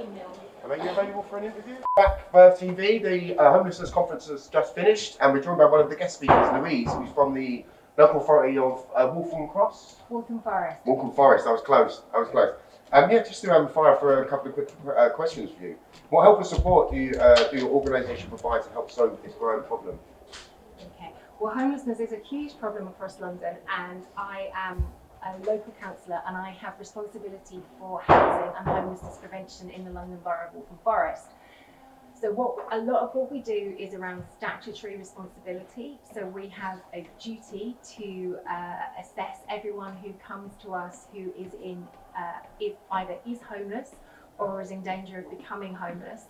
Are you available for an interview? Back Verve TV, the homelessness conference has just finished, and we're joined by one of the guest speakers, Louise, who's from the local authority of Waltham Cross? Waltham Forest. Waltham Forest, I was close. Yeah, just to fire for a couple of quick questions for you. What help and support do your organisation provide to help solve this growing problem? Okay. Well, homelessness is a huge problem across London, and I am a local councillor, and I have responsibility for housing and homelessness prevention in the London Borough of Waltham Forest. So a lot of what we do is around statutory responsibility. So we have a duty to assess everyone who comes to us who is either is homeless or is in danger of becoming homeless.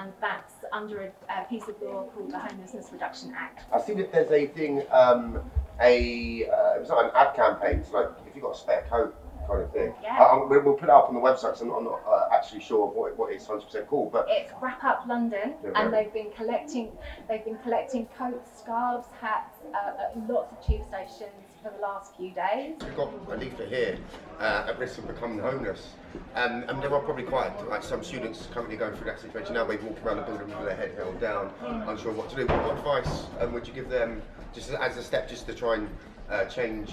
And that's under a piece of law called the Homelessness Reduction Act. I see that there's a thing, it was like an ad campaign. It's like, if you've got a spare coat kind of thing. Yeah. We'll put it up on the website, so I'm not actually sure what it's 100% called. But it's Wrap Up London, and they've been collecting coats, scarves, hats at lots of tube stations for the last few days. We've got a leaflet here, at risk of becoming homeless. And there are probably quite, like some students currently going through that situation now. They walk around the building with their head held down, unsure what to do. What advice would you give them, just as a step, just to try and change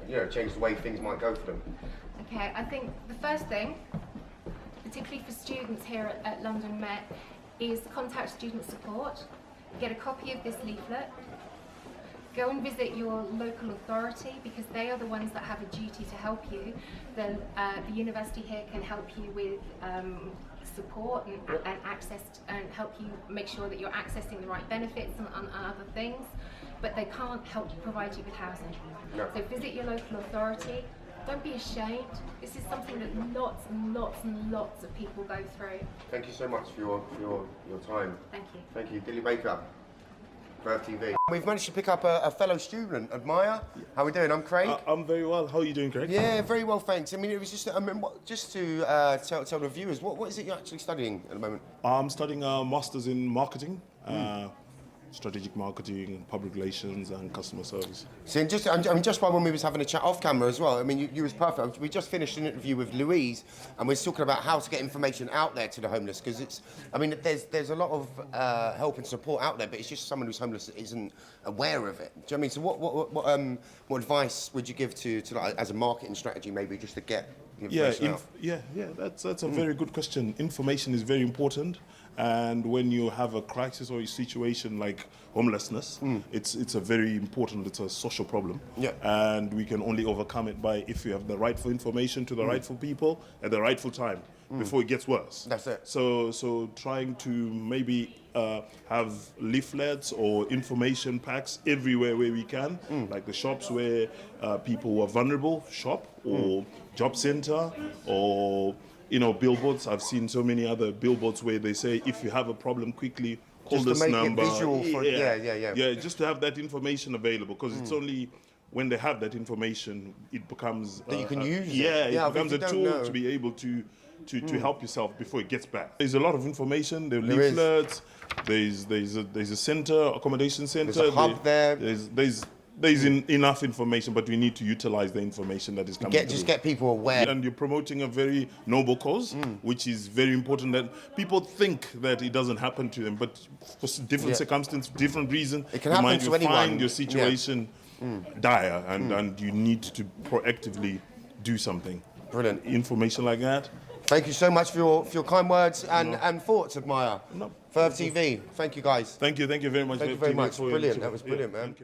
the way things might go for them? Okay, I think the first thing, particularly for students here at London Met, is contact student support, get a copy of this leaflet, go and visit your local authority, because they are the ones that have a duty to help you. The university here can help you with support and access, and help you make sure that you're accessing the right benefits and other things, but they can't help provide you with housing. No. So visit your local authority. Don't be ashamed. This is something that lots and lots of people go through. Thank you so much for your time. Thank you. Thank you. Dilly Baker, Verve TV. We've managed to pick up a fellow student, Admire. How are we doing? I'm Craig. I'm very well. How are you doing, Craig? Yeah, very well, thanks. I mean, it was just, just to tell the viewers, what is it you're actually studying at the moment? I'm studying a master's in marketing, strategic marketing, public relations, and customer service. So just while when we was having a chat off camera as well, I mean, you was perfect. We just finished an interview with Louise, and we're talking about how to get information out there to the homeless, because there's a lot of help and support out there, but it's just someone who's homeless that isn't aware of it. Do you know what I mean? So what advice would you give to like, as a marketing strategy, maybe just to get the information out? That's a very good question. Information is very important. And when you have a crisis or a situation like homelessness, it's a very important, it's a social problem. Yeah. And we can only overcome it by if you have the rightful information to the rightful people at the rightful time before it gets worse. That's it. So trying to maybe have leaflets or information packs everywhere where we can, like the shops where people who are vulnerable shop, or job center, or billboards. I've seen so many other billboards where they say, if you have a problem, quickly call Just this to make number. it visual for, Yeah, just to have that information available, because it's only when they have that information, it becomes that you can use. It becomes a tool to be able to help yourself before it gets bad. There's a lot of information. There are leaflets. There's a center, accommodation center. There's a hub there. There's enough information, but we need to utilize the information that is coming. Just get people aware. And you're promoting a very noble cause, which is very important. That people think that it doesn't happen to them, but for different circumstances, different reasons, it can happen to anyone. Find your situation dire, and you need to proactively do something. Brilliant. Information like that. Thank you so much for your kind words and thoughts, Admire. No. Verve TV. Thank you, guys. Thank you very much. Thank you very much. Brilliant. That was brilliant, man.